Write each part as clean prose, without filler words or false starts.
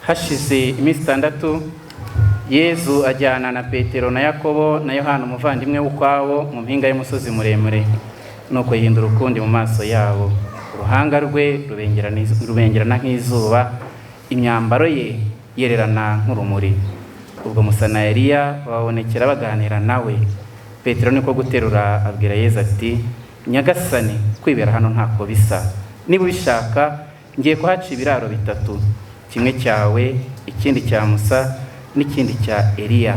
Hashize iminsi 6 Yezu ajyana na Petero na Yakobo na Yohana umuvandimwe w'ukwabo mu mpinga y'umusozi muremure, nuko yihindura ukundi mu maso yabo. Uruhanga rwe rubengerana nk'izuba, imyambaro ye yererana nk'urumuri. Ubwo Musa na Eliya babonekera baganira nawe. Petero niko guterura abwira Yezu ati, Nyagasani, kwibera hano ntako bisa. Niba ubishaka ngiye kuhaca ibiraro 3, kimwe cyawe, ikindi cya Musa n'ikindi cya Eliya.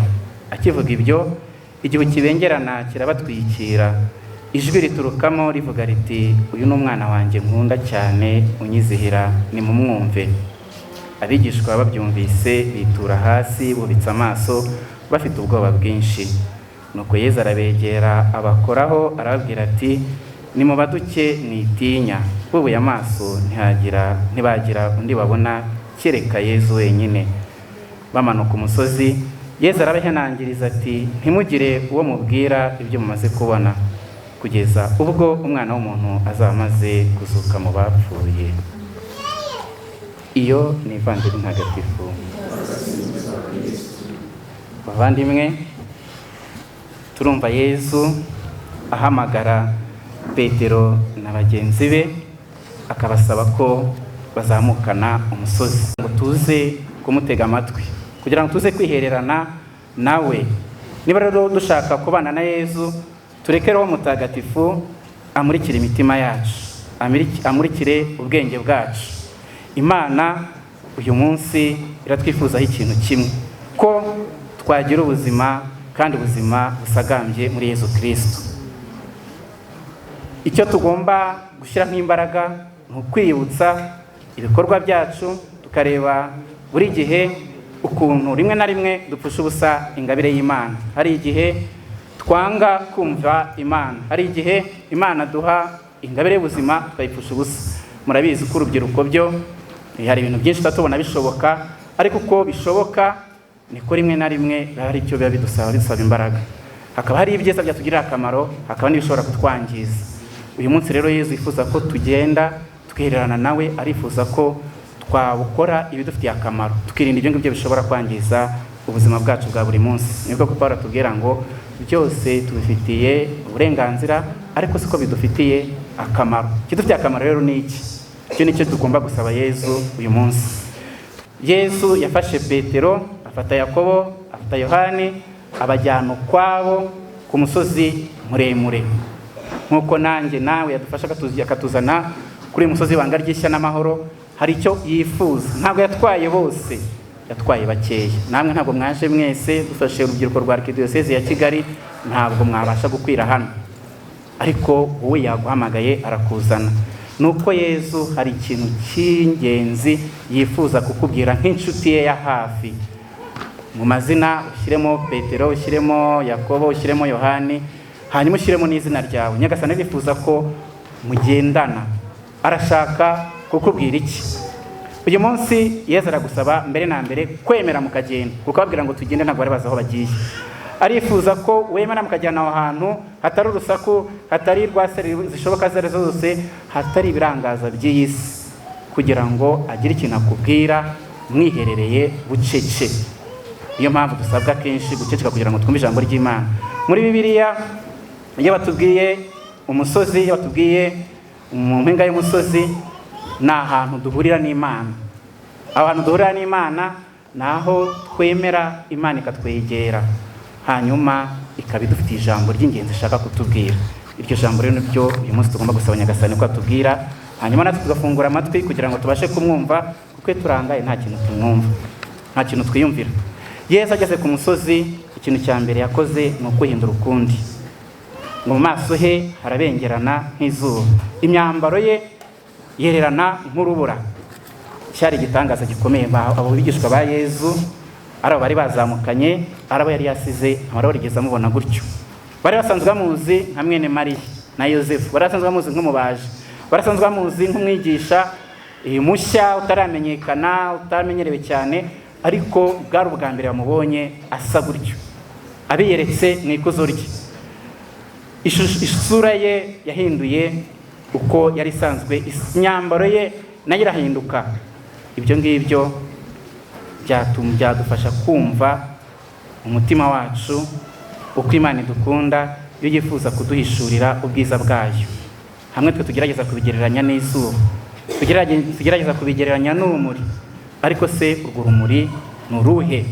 Akivuga ibyo, igihu kibengerana kirabatwikira. Ijwi riturukamo rivuga riti, uyu ni umwana wanjye nkunda cyane, unyizihira, nimumwumve. Abigishwa babyumvise bitura hasi bubitse amaso bafite ubwoba bwinshi. Nuko Yezu arabegera abakoraho arababwira ati, nimubaduke mwitinya. Bubuye amaso ntibagira undi babona kereka Yezu wenyine. Bamanuka umusozi, Yezu arabahenangiriza ati, ntimugire uwo mubwira ibyo mumaze kubona, kugeza ubwo umwana w'umuntu azaba amaze kuzuka mu bapfuye. Iyo ni ivanjiri ntagatifu. Bavandimwe, turumva Yezu ahamagara Petero na bagenzi be akabasaba ko bazamukana umusozi ngo tuze kumutega amatwi, kugira ngo tuze kwihererana nawe. Niba rero dushaka kubana na Yezu, tureke Roho Mutagatifu amurikire imitima yacu, amurikire ubwenge bwacu. Imana uyu munsi iratwifuzaho ikintu kimwe, ko twagira ubuzima, kandi ubuzima busagambye muri Yezu Kristo. Icyo tugomba gushyira nk'imbaraga ni ukwiyibutsa ibikorwa byacu, tukareba buri gihe ukuntu rimwe na rimwe dupfusha ubusa ingabire y'Imana. Hari igihe twanga kumva Imana, hari igihe Imana duha ingabire y'ubuzima tukayipfusha ubusa. Murabizi ko urubyiruko byo hari ibintu byinshi tutabona bishoboka, ariko uko bishoboka niko rimwe na rimwe hari icyo biba bisaba imbaraga. Hakaba hari ibyiza byatugirira akamaro, hakaba n'ibishobora kutwangiza. Uyu munsi rero Yezu yifuza ko tugenda twihererana nawe, arifuza ko twabukora ibidufitiye akamaro, tukirinda ibyo ngibyo bishobora kwangiza ubuzima bwacu bwa buri munsi. Nibwo ko Pawulo atubwira ngo byose tubifitiye uburenganzira, ariko siko bidufitiye akamaro. Ikidufitiye akamaro rero ni iki? Icyo nicyo tugomba gusaba Yezu uyu munsi. Yezu yafashe Petero, afata Yakobo, afata Yohani, abajyana ukwabo ku musozi muremure. Nkuko nanjye nawe yadufasha akatuzana kuri uyu musozi w'ibanga ry'ishya n'amahoro, hari icyo yifuza. Ntabwo yatwaye bose, yatwaye bakeya. Namwe ntabwo mwaje mwese, dufashe urubyiruko rwa Arkidiocese ya Kigali, ntabwo mwabasha gukwira hano, ariko wowe yaguhamagaye arakuzana. Nuko Yezu hari ikintu cy'ingenzi yifuza kukubwira nk'inshuti ye ya hafi. Mu mazina ushyiremo Petero, ushyiremo Yakobo, ushyiremo Yohani, hanyuma ushyiremo n'izina ryawe. Nyagasani arifuza ko mugendana. Arashaka kukubwira iki? Uyu munsi Yezu aragusaba mbere na mbere kwemera mukagenda, kuko ababwira ngo tugende ntabwo bari bazi aho bagiye. Arifuza ko wemera mukajyana aho hantu hatari urusaku, hatari rwaseri zishoboka zose, hatari ibirangaza by'iyi si, kugira ngo agire ikintu akubwira mwiherereye bucece. Niyo mpamvu dusabwa kenshi guceceka kugira ngo twumve ijambo ry'Imana. Muri Bibiliya iyo batubwiye umusozi, iyo batubwiye mu mpinga y'umusozi, ni ahantu duhurira n'Imana. Aho hantu duhurira n'Imana ni aho twemera Imana ikatwegera, hanyuma ikaba idufitiye ijambo ry'ingenzi ishaka kutubwira. Iryo jambo rero nibyo uyu munsi tugomba gusaba Nyagasani ko atubwira, hanyuma natwe tugafungura amatwi kugira ngo tubashe kumwumva, kuko turangaye nta kintu tumwumva, nta kintu twiyumvira. Yesu ageze ku musozi, ikintu cya mbere yakoze ni ukuhindura ukundi. Mu maso he harabengerana nk'izuba, imyambaro ye yererana nk'urubura. Cyari igitangaza gikomeye. Abo bigishwa ba Yezu ari abo bari bazamukanye, ari abo yari yasize, amara barigeze amubona gutyo. Bari basanzwe bamuzi nka mwene Mariya na Yosefu, bari basanzwe bamuzi nk'umubaji, bari basanzwe bamuzi nk'umwigisha mushya utaramenyekana, utamenyerewe cyane, ariko bwari ubwa mbere bamubonye asa gutyo, abiyeretse mu ikuzo rye. Isura ye yahinduye uko yari isanzwe, imyambaro ye nayo irahinduka. Ibyo ngibyo byadufasha kumva umutima wacu uko Imana idukunda iyo yifuza kuduhishurira ubwiza bwayo. Hamwe twe tugerageza kubigereranya n'izuba, tugerageza kubigereranya n'urumuri, ariko se urwo rumuri ni uruhe?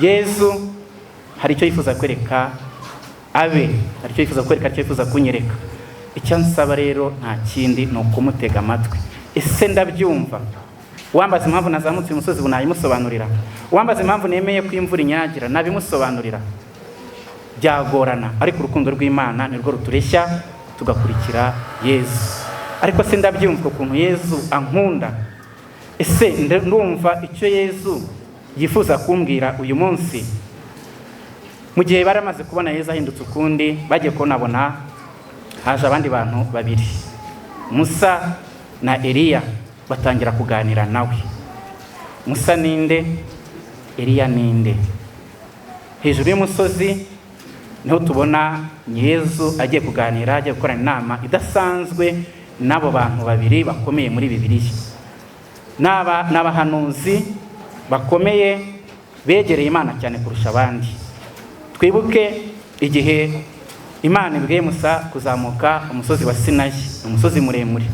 Yesu hari icyo yifuza kwereka abe, hari icyo yifuza kwereka, icyo yifuza kunyereka. Icyo nsaba rero nta kindi ni ukumutega amatwi. Ese ndabyumva? Wambaza impamvu nazamutse uyu musozi nayimusobanurira? Wambaza impamvu nemeye ko imvura inyagira nabimusobanurira? Byagorana, ariko urukundo rw'Imana nirwo rutureshya tugakurikira Yesu. Ariko se ndabyumva ukuntu Yesu ankunda? Ese ndumva icyo Yesu yifuza kumbwira uyu munsi? Mu gihe baramaze kubona Yesu ahindutse ukundi, bagiye kubona haje abandi bantu babiri, Musa na Eliya, batangira kuganira nawe. Musa ninde? Eliya ninde? Hejuru y'umusozi niho tubona Yesu agiye kuganira, agiye gukorana inama idasanzwe n'abo bantu babiri bakomeye muri Bibiliya. N'abahanuzi bakomeye begereye Imana cyane kurusha abandi. Twibuke igihe Imana ibwiye Musa kuzamuka umusozi wa Sinayi, umusozi muremure,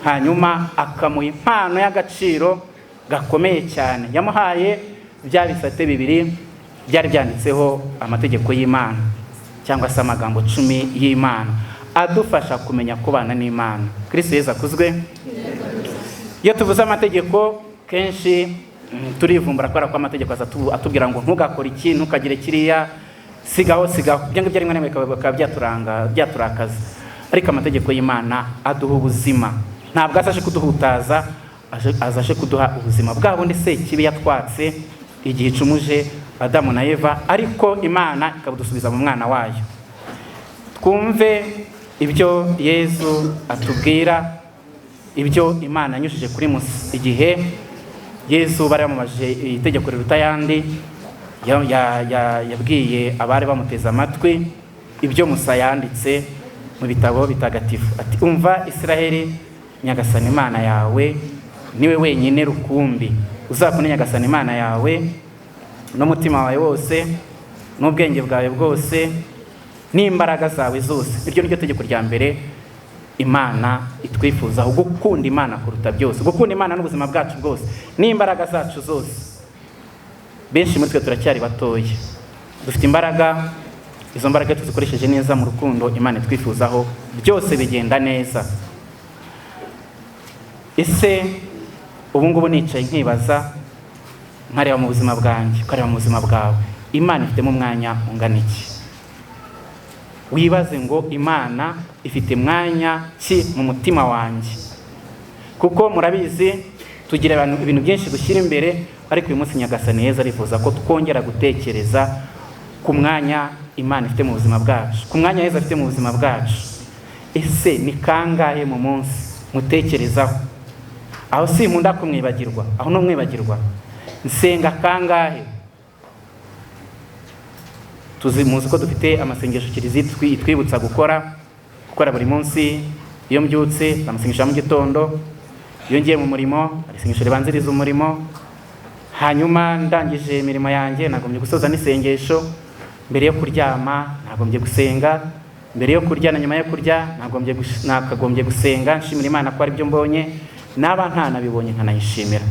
hanyuma akamuha impano y'agaciro gakomeye cyane. Yamuhaye bya bisate bibiri byari byanditseho amategeko y'Imana, cyangwa se amagambo 10 y'Imana adufasha kumenya kubana n'Imana. Kristo Yesu akuzwe. Iyo tuvuze amategeko kenshi turivumbura kubera ko amategeko atubwira ngo ntugakore iki, ntukagire kiriya, sigaho. Ibyo ngibyo rimwe na rimwe bikaba byaturakaza. Ariko amategeko y'Imana aduha ubuzima. Ntabwo azaje kuduhutaza, azaje kuduha ubuzima bwa bundi se kibi yatwatse igihe icumuje Adamu na Eva, ariko Imana ikabudusubiza mu mwana wayo. Twumve ibyo Yesu atubwira, ibyo Imana yanyujije kuri Musa igihe Yesu bari bamamaje itegeko riruta ayandi. Yabwiye abari bamuteze amatwi ibyo Musa yanditse mu bitabo bitagatifu. Ati, umva Israheli, Nyagasani Imana yawe niwe wenyine rukumbi. Uzakunda Nyagasani Imana yawe n'umutima wawe wose, n'ubwenge bwawe bwose, n'imbaraga zawe zose. Iryo niryo tegeko rya mbere Imana itwifuzaho, gukunda Imana kuruta byose, gukunda Imana n'ubuzima bwacu bwose, n'imbaraga zacu zose. Benshi muri twe turacyari batoya, dufite imbaraga, izo mbaraga tuzikoresheje neza mu rukundo Imana itwifuzaho, byose bigenda neza. Ese ubu ngubu nicaye nkibaza, nkareba mu buzima bwanjye, ukareba mu buzima bwawe, Imana ifitemo umwanya ungana iki? Wibaze ngo Imana ifite mwanya ki mu mutima wanjye? Kuko murabizi tugira ibintu byinshi dushyira imbere, ariko uyu munsi Nyagasani Yesu arifuza ko twongera gutekereza ku mwanya Imana ifite mu buzima bwacu, ku mwanya Yesu afite mu buzima bwacu. Ese ni kangahe mu munsi mutekerezaho? Aho si nkunda kumwibagirwa, aho no mwibagirwa. Nsenga kangahe? Muzi ko dufite amasengesho Kiliziya itwibutsa gukora buri munsi. Iyo mbyutse amasengesho mu gitondo, iyo ngiye mu murimo isengesho ribanziriza umurimo, hanyuma ndangije imirimo yanjye nagombye gusoza n'isengesho. Mbere yo kuryama nagombye gusenga, mbere yo kurya na nyuma yo kurya nakagombye gusenga, nshimira Imana ko ari byo mbonye, naba ntanabibonye nkanayishimira.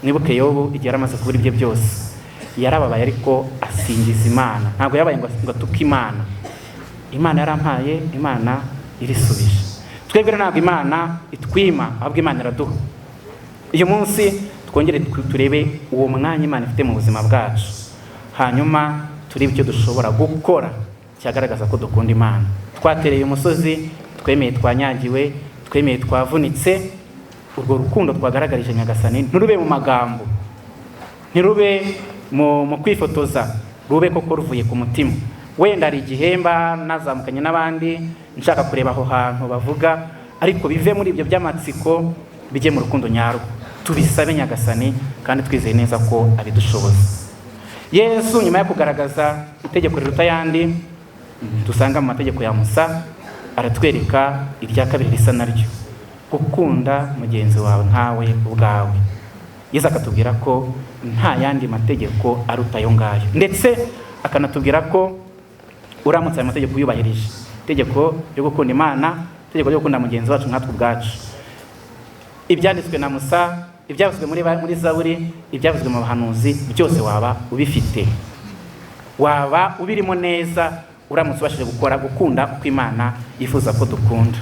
Mwibuke Yobu igihe yaramaze kubura ibyo byose, yarababaye ariko asingiza Imana. Ntabwo yabaye ngo atuke Imana. Imana yarampaye, Imana irisubije. Twebwe ntabwo Imana itwima, ahubwo Imana iraduha. Uyu munsi twongere turebe uwo mwanya Imana ifite mu buzima bwacu, hanyuma turebe icyo dushobora gukora cyagaragaza ko dukunda Imana. Twatereye umusozi, twemeye twanyagiwe, twemeye twavunitse. Urwo rukundo twagaragarije Nyagasani ntirube mu magambo, ntirube mu kwifotoza, rube koko ruvuye ku mutima. Wenda ari igihemba nazamukanye n'abandi nshaka kureba aho hantu bavuga, ariko bive muri ibyo by'amatsiko bijye mu rukundo nyarwo. Tubisabe Nyagasani kandi twizeye neza ko abidushoboza. Yesu nyuma yo kugaragaza itegeko riruta ayandi dusanga mu mategeko ya Musa, aratwereka irya kabiri risa naryo, gukunda mugenzi wawe nkawe ubwawe. Yesu akatubwira ko nta yandi mategeko aruta ayo ngayo, ndetse akanatubwira ko uramutse ayo mategeko uyubahirije, itegeko ryo gukunda Imana, itegeko ryo gukunda mugenzi wacu nkatwe ubwacu, ibyanditswe na Musa, ibyavuzwe muri Zaburi, ibyavuzwe mu bahanuzi, byose waba ubifite, waba ubirimo neza, uramutse ubashije gukunda uko Imana yifuza ko dukunda.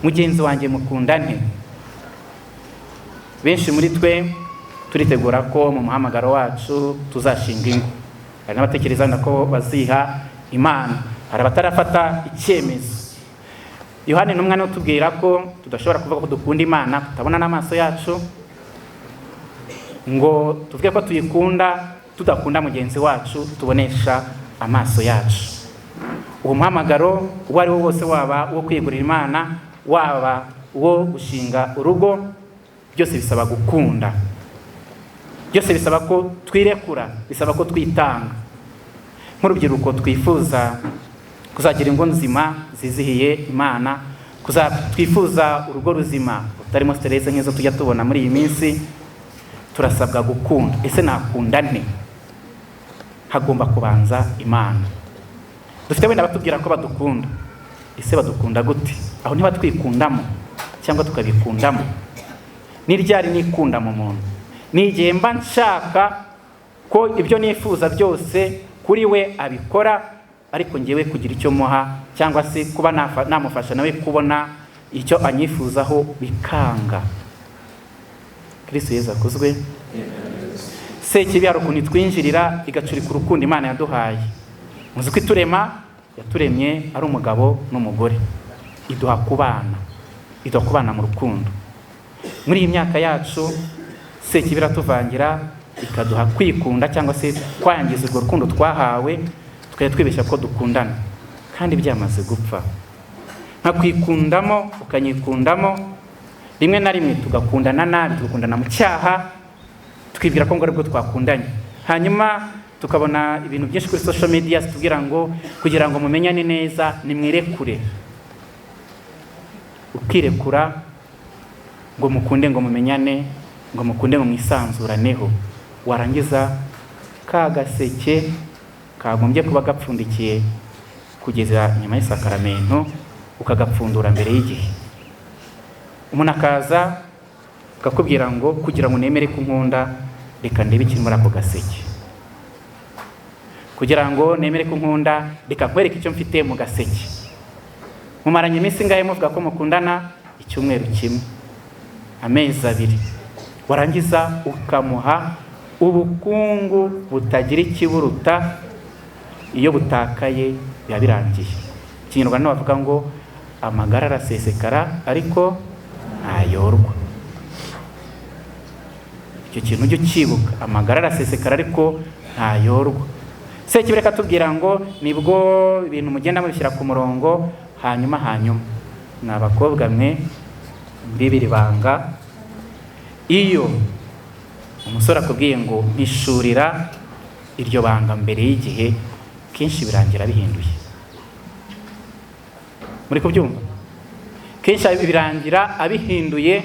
Mugenzi wanjye mukundane. Benshi muri twe turitegura ko mu muhamagaro wacu tuzashinga ingo, hari n'abatekereza ko baziha Imana, hari abatarafata icyemezo. Yohani n'umwe utubwira ko tudashobora kuvuga ko dukunda Imana tutabona n'amaso yacu, ngo tuvuge ko tuyikunda tudakunda mugenzi wacu tubonesha amaso yacu. Uwo muhamagaro uwo ari wo wose, waba uwo kwiyegurira Imana, waba uwo gushinga urugo, byose bisaba gukunda, byose bisaba ko twirekura, bisaba ko twitanga. Nk'urubyiruko twifuza kuzagira ingo nzima zizihiye Imana, twifuza urugo ruzima rutarimo stress nk'izo tujya tubona muri iyi minsi, turasabwa gukunda. Ese nakunda nte? Hagomba kubanza Imana. Dufite wenda batubwira ko badukunda, ese badukunda gute? Aho niba twikundamo cyangwa tukabikundamo. Ni ryari nikunda mu muntu? Ni igihe mba nshaka ko ibyo nifuza byose kuri we abikora, ariko ngewe kugira icyo muha, cyangwa se kuba namufasha nawe kubona icyo anyifuzaho bikanga. Kristo Yesu akuzwe. Sekibi hari ukuntu twinjirira igacurika urukundo Imana yaduhaye. Muzi ko iturema yaturemye ari umugabo n'umugore, iduha kubana mu rukundo. Muri iyi myaka yacu sekibi iratuvangira ikaduha kwikunda, cyangwa se kwangiza urwo rukundo twahawe, tukajya twibeshya ko dukundana kandi byamaze gupfa. Nka kwikundamo ukanyikundamo, rimwe na rimwe tugakundana nabi, tugakundana mu cyaha, twibwira ko ngo aribwo twakundanye. Hanyuma tukabona ibintu byinshi kuri social media zitubwira ngo kugira ngo mumenyane neza nimwirekure. Ukirekura ngo mukunde, ngo mumenyane, ngo mukunde, ngo mwisanzuraneho, warangiza ka gaseke kagombye kuba gapfundikiye kugeza nyuma y'isakaramento ukagapfundura mbere y'igihe. Umuntu akaza akakubwira ngo kugira ngo nemere ko nkunda, reka ndebe ikiri muri ako gaseke. Kugira ngo nemere ko nkunda, reka nkwereke icyo mfite mu gaseke. Mumaranye iminsi ngahe muvuga ko mukundana? Icyumweru kimwe, amezi 2, warangiza ukamuha ubukungu butagira ikiburuta. Iyo butakaye biba birangiye. Ikinyarwanda bavuga ngo amagara arasesekara ariko ntayorwa. Icyo kintu ujye ukibuka, amagara arasesekara ariko ntayorwa. Sekibi reka tubwira ngo nibwo ibintu mugenda mubishyira ku murongo, hanyuma ni abakobwa mwe mbibiri banga. Iyo umusore akubwiye ngo mpishurira iryo banga mbere y'igihe, kenshi birangira bihinduye. Muri kubyumva? Kenshi birangira abihinduye,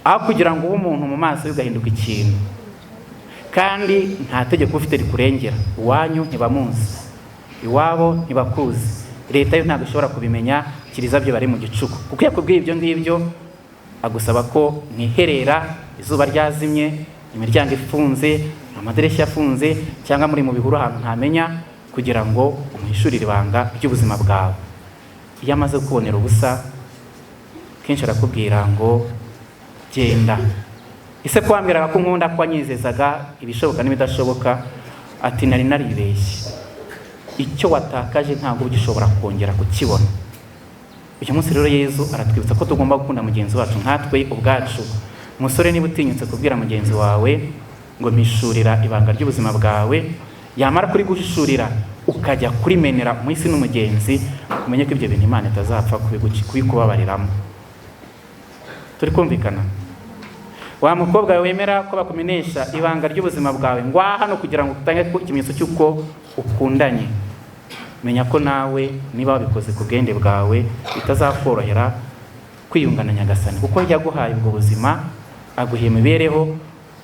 aho kugira ngo ube umuntu mu maso ugahinduka ikintu. Kandi nta tegeko ufite rikurengera. Iwanyu ntibamuzi, iwabo ntibakuzi, leta yo ntabwo ishobora kubimenya, kiriza byo bari mu gicuku. Kuko yakubwiye ibyo ngibyo, agusaba ko mwiherera izuba ryazimye, imiryango ifunze, amadirishya afunze, cyangwa muri mu bihuru ahantu ntamenya, kugira ngo umuhishurire ibanga ry'ubuzima bwawe. Iyo amaze kubonera ubusa, kenshi arakubwira ngo genda. Ese kwambiraga ko nkunda, ko anyizezaga ibishoboka n'ibidashoboka, ati nari naribeshye. Icyo watakaje ntabwo ugishobora kongera kukibona. Uyu munsi rero Yesu aratwibutsa ko tugomba gukunda mugenzi wacu nkatwe ubwacu. Umusore, niba utinyutse kubwira mugenzi wawe ngo mpishurira ibanga ry'ubuzima bwawe, yamara kuri guhishurira ukajya kurimenera umuhisi n'umugenzi, umenye ko ibyo bintu Imana itazapfa kubikubabariramo. Turi kumvikana? Wa mukobwa wemera ko bakumenesha ibanga ry'ubuzima bwawe, ngwa hano kugira ngo utange ikimenyetso cy'uko ukundanye, menya ko nawe niba wabikoze ku bwende bwawe bitazakorohera kwiyungana Nyagasani, kuko yaguhaye ubwo buzima, aguha imibereho,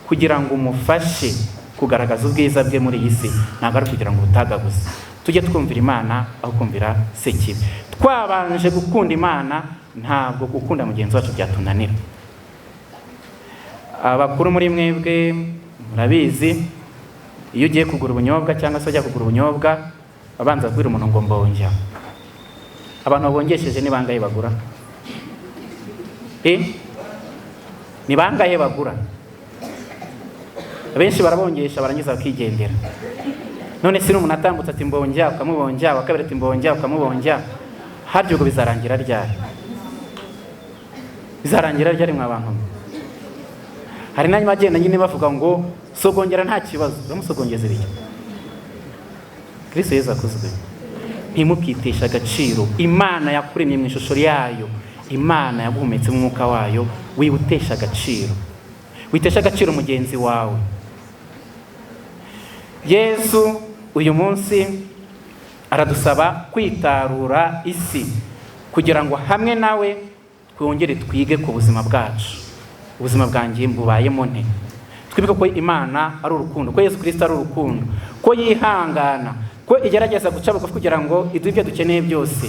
kugira ngo umufashe kugaragaza ubwiza bwe muri iyi si, ntabwo ari kugira ngo ubutagaguze. Tujye twumvira Imana aho kumvira sekibi. Twabanje gukunda Imana, ntabwo gukunda mugenzi wacu byatunanira. Abakuru muri mwebwe murabizi, iyo ugiye kugura ubunyobwa cyangwa se ujya kugura ubunyobwa, abanza kubwira umuntu ngo mbonja. Abantu babongesheje ni bangahe bagura? Ni bangahe bagura? Abenshi barabongesha barangiza bakigendera. None si n'umuntu atambutse ati mbonja ukamubonja, wakabiri ati mbonja ukamubonja, haryo ubwo bizarangira ryari? Bizarangira ryari mwa bantu? Hari n'anyuma agenda nyine bavuga ngo sogongera nta kibazo, bamusogongezera iki? Kristo Yesu akuzwe. Ntimukitesha agaciro Imana yakuremye mu ishusho yayo, Imana yaguhumetse mu mwuka wayo, wibutesha agaciro. Witesha agaciro mugenzi wawe. Yesu uyu munsi aradusaba kwitarura isi kugira ngo hamwe nawe twongere twige ku buzima bwacu. Ubuzima bwanjye mbubayemo nte? Twibuke ko Imana ari urukundo, ko Yesu Kristo ari urukundo, ko yihangana, ko igerageza guca bugufi kugira ngo iduhe ibyo dukeneye byose.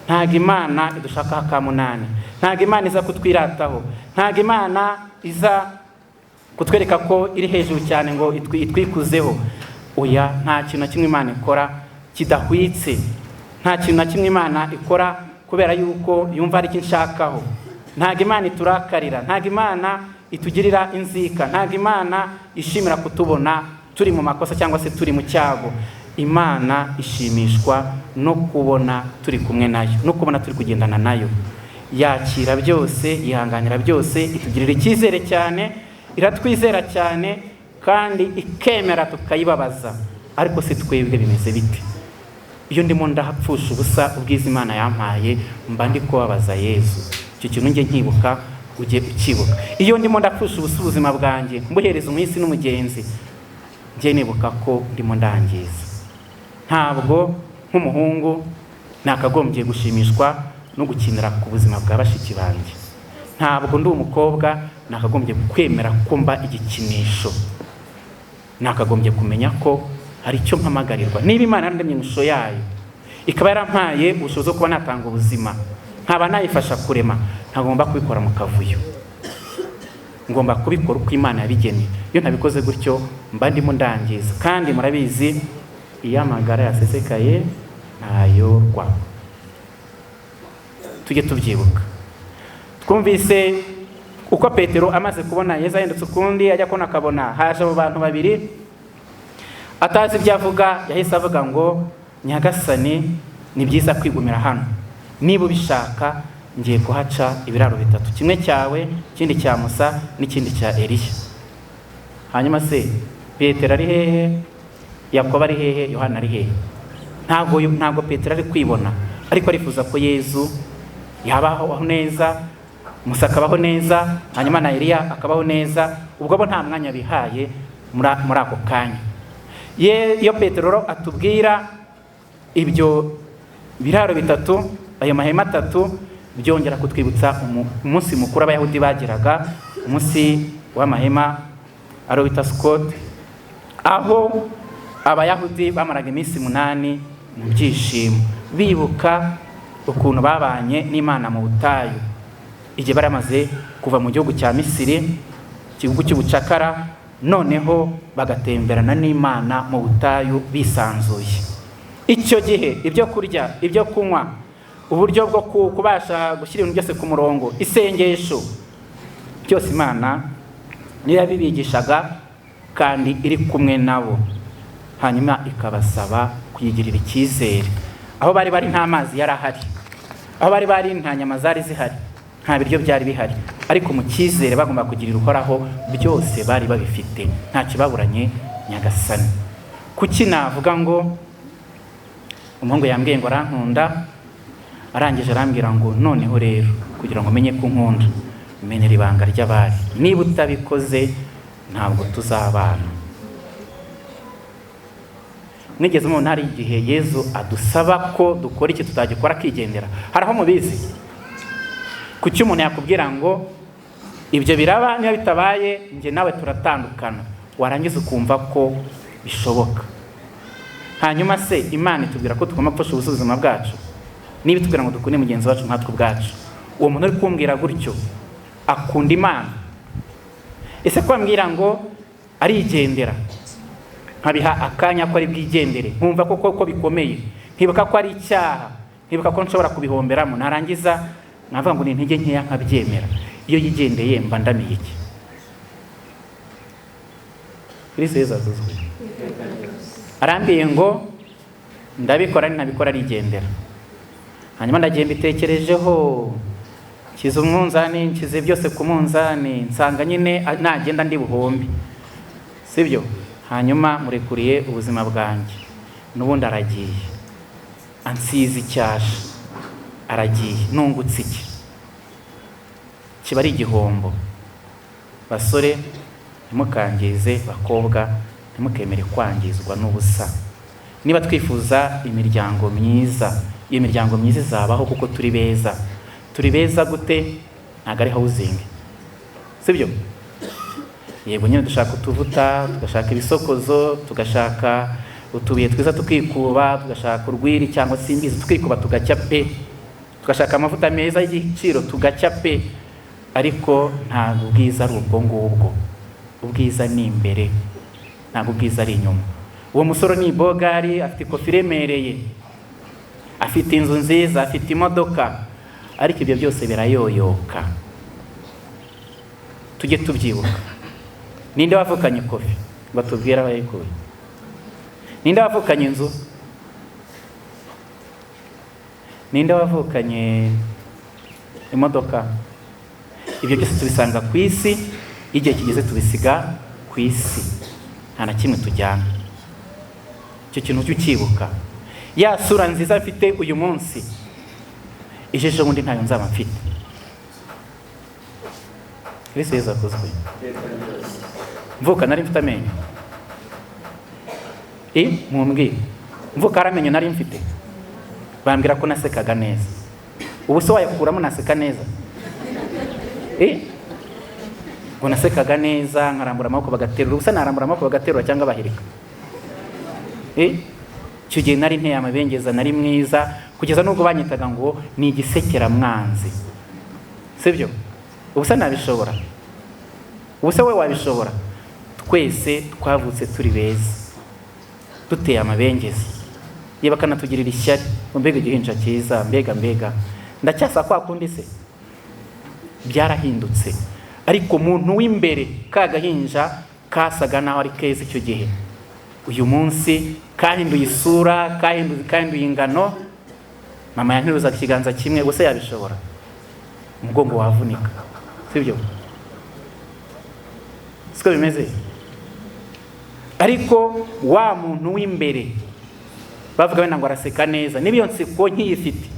Ntabwo Imana idushaka akamunani, ntabwo Imana iza kutwirataho, ntabwo Imana iza kutwereka ko iri hejuru cyane ngo itwikuzeho. Oya, nta kintu na kimwe Imana ikora kidahwitse, nta kintu na kimwe Imana ikora kubera yuko yumva ari kinshakaho. Ntabwo Imana iturakarira, ntabwo Imana itugirira inzika, ntabwo Imana ishimira kutubona turi mu makosa cyangwa se turi mu cyago. Imana ishimishwa no kubona turi kumwe nayo, no kubona turi kugendana nayo. Yakira byose, yihanganira byose, itugirira icyizere cyane, iratwizera cyane kandi ikemera tukayibabaza. Ariko se twebwe bimeze bite? Iyo ndimo ndahapfusha ubusa ubwiza Imana yampaye, mba ndi kubabaza Yesu. Icyo kintu njye nkibuka, ujye ukibuka. Iyo ndimo ndapfusha ubusa ubuzima bwanjye, mbuhereza umwisi n'umugenzi, njye nibuka ko ndimo ndangiza. Ntabwo nk'umuhungu nakagombye gushimishwa no gukinira ku buzima bwa bashiki banjye. Ntabwo ndi umukobwa nakagombye kwemera ko mba igikinisho. Nakagombye kumenya ko hari icyo mpamagarirwa. Niba Imana yarandemye mu ishusho yayo, ikaba yarampaye ubushobozi bwo kuba natanga ubuzima, nkaba nayifasha kurema, ntagomba kubikora mu kavuyo. Ngomba kubikora uko Imana yabigennye. Iyo ntabikoze gutyo mba ndimo ndangiza. Kandi murabizi, iyo amagara yasesekaye ntayorwa. Tujye tubyibuka. Twumvise uko Petero amaze kubona Yesu ahindutse ukundi, ajya kubona akabona haje abo bantu babiri, atazi ibyo avuga, yahise avuga ngo Nyagasani, ni byiza kwigumira hano. Niba ubishaka ngiye kuhaca ibiraro bitatu, kimwe cyawe, ikindi cya Musa, n'ikindi cya Eliya. Hanyuma se Petero ari hehe? Yakobo ari hehe? Yohana ari hehe? Ntabwo Petero ari kwibona, ariko arifuza ko Yesu yabaho neza, Musa akabaho neza, hanyuma na Eliya akabaho neza. Ubwo bo nta mwanya bihaye muri ako kanya. Iyo Petero atubwira ibyo biraro bitatu, ayo mahema atatu, byongera kutwibutsa umunsi mukuru abayahudi bagiraga, umunsi w'amahema ari wita Sukkot, aho abayahudi bamaraga iminsi 8 mu byishimo, bibuka ukuntu babanye n'Imana mu butayu, igihe baramaze kuva mu gihugu cya Misiri, igihugu cy'ubucakara, noneho bagatemberana n'Imana mu butayu bisanzuye. Icyo gihe ibyo kurya, ibyo kunywa, uburyo bwo kubasha gushyira ibintu byose ku murongo, isengesho, byose Imana niyo yabibigishaga kandi iri kumwe nabo. Hanyuma ikabasaba kuyigirira icyizere. Aho bari nta mazi yari ahari, aho bari nta nyama zari zihari, nta biryo byari bihari, ariko mu cyizere bagomba kugirira Uhoraho, byose bari babifite, nta kibaburanye Nyagasani. Kuki navuga ngo umuhungu yambwiye ngo arankunda, arangije arambwira ngo noneho rero kugira ngo menye ko nkunda, menera ibanga ry'abari. Niba utabikoze ntabwo tuzabana. Mwigeze mubona hari igihe Yesu adusaba ko dukora iki tutagikora akigendera? Hari aho mubizi? Kuki umuntu yakubwira ngo ibyo biraba, niba bitabaye njye nawe turatandukana, warangiza ukumva ko bishoboka. Hanyuma se Imana itubwira ko tugomba gufasha ubuzima bwacu, niba itubwira ngo dukunde mugenzi wacu nkatwe ubwacu, uwo muntu uri kumbwira gutyo akunda Imana? Ese ko ambwira ngo arigendera, nkabiha akanya ko ari bwigendere, nkumva ko bikomeye, nkibuka ko ari icyaha, nkibuka ko nshobora kubihomberamo, narangiza nkavuga ngo ni intege nkeya nkabyemera, iyo yigendeye mba ndamiye iki? Kristo Yesu azuzwe. Arambiye ngo ndabikora ninabikora arigendera. Hanyuma ndagiye mbitekerejeho, kiza umunzani, nkize byose ku munzani, nsanga nyine nagenda ndi buhombi, sibyo? Hanyuma murekuriye ubuzima bwanjye, n'ubundi aragiye, ansize icyasha, aragiye, nungutse iki? Kiba ari igihombo. Basore ntimukangize, bakobwa ntimukemere kwangizwa n'ubusa. Niba twifuza imiryango myiza, iyo miryango myiza izabaho kuko turi beza. Turi beza gute? Ntabwo ari housing, sibyo? Yego nyine dushaka utuvuta, tugashaka ibisokozo, tugashaka utubuye twiza tukikuba, tugashaka urwiri cyangwa simbizi tukikuba tugacya pe, tugashaka amavuta meza y'igiciro tugacya pe, ariko ntabwo ubwiza ari ubwo ngubwo. Ubwiza ni imbere, ntabwo ubwiza ari inyuma. Uwo musore ni bogari, afite ikofi iremereye, afite inzu nziza, afite imodoka, ariko ibyo byose birayoyoka. Tujye tubyibuka. Ninde wavukanye ikofi? Batubwira abayikuye. Ninde wavukanye inzu? Ninde wavukanye imodoka? Ibyo byose tubisanga ku isi, igihe kigeze tubisiga ku isi, nta na kimwe tujyana. Icyo kintu cy'ukibuka. Ya sura nziza mfite uyu munsi, ejo bundi ntayo nzaba mfite. Kristo Yesu akozwe. Mvuka nari mfite amenyo? Mumbwire. Mvuka ari amenyo nari mfite? Bambwira ko nasekaga neza. Ubu se wayakuramo naseka neza? Ngo nasekaga neza, nkarambura amaboko bagaterura. Ubusa narambura amaboko bagaterura cyangwa bahirika? Icyo gihe nari nteye amabengeza, nari mwiza, kugeza n'ubwo banyitaga ngo ni igisekera mwanzi, sibyo? Ubusa nabishobora? Ubusa we wabishobora? Twese twavutse turi beza, duteye amabengeza, yewe bakanatugirira ishyari, mbega igihinja cyiza, mbega ndacyasa kwa kundi se? Byarahindutse. Ariko umuntu w'imbere, ka gahinja kasaga naho ari keza icyo gihe, uyu munsi kahinduye isura, kahinduye ingano. Mama yanteruza ikiganza kimwe, ubuse yabishobora? Umugongo wavunika, sibyo? Siko bimeze? Ariko wa muntu w'imbere, bavuga wenda ngo araseka neza, nibiyo nseko nkiyifite,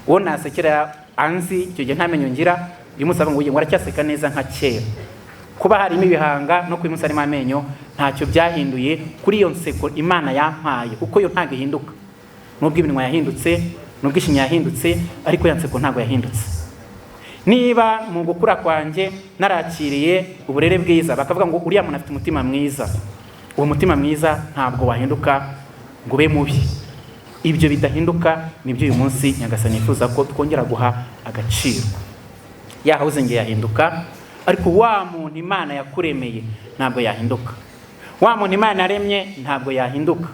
uwo nasekera anzi icyo gihe ntamenyo ngira, uyu munsi avuga ngo aracyaseka neza nka kera. Kuba harimo ibihanga no kuyu munsi harimo amenyo ntacyo byahinduye kuri iyo nseko Imana yampaye, kuko yo ntabwo ihinduka. Nubwo iminwa yahindutse, nubwo ishinya yahindutse, ariko ya nseko ntabwo yahindutse. Niba mu gukura kwanjye narakiriye uburere bwiza, bakavuga ngo uriya muntu afite umutima mwiza, uwo mutima mwiza ntabwo wahinduka ngo ube mubi. Ibyo bidahinduka nibyo uyu munsi Nyagasani yifuza ko twongera guha agaciro. Ya housing yahinduka, ariko wa muntu Imana yakuremeye ntabwo yahinduka. Wa muntu Imana yaremye ntabwo yahinduka.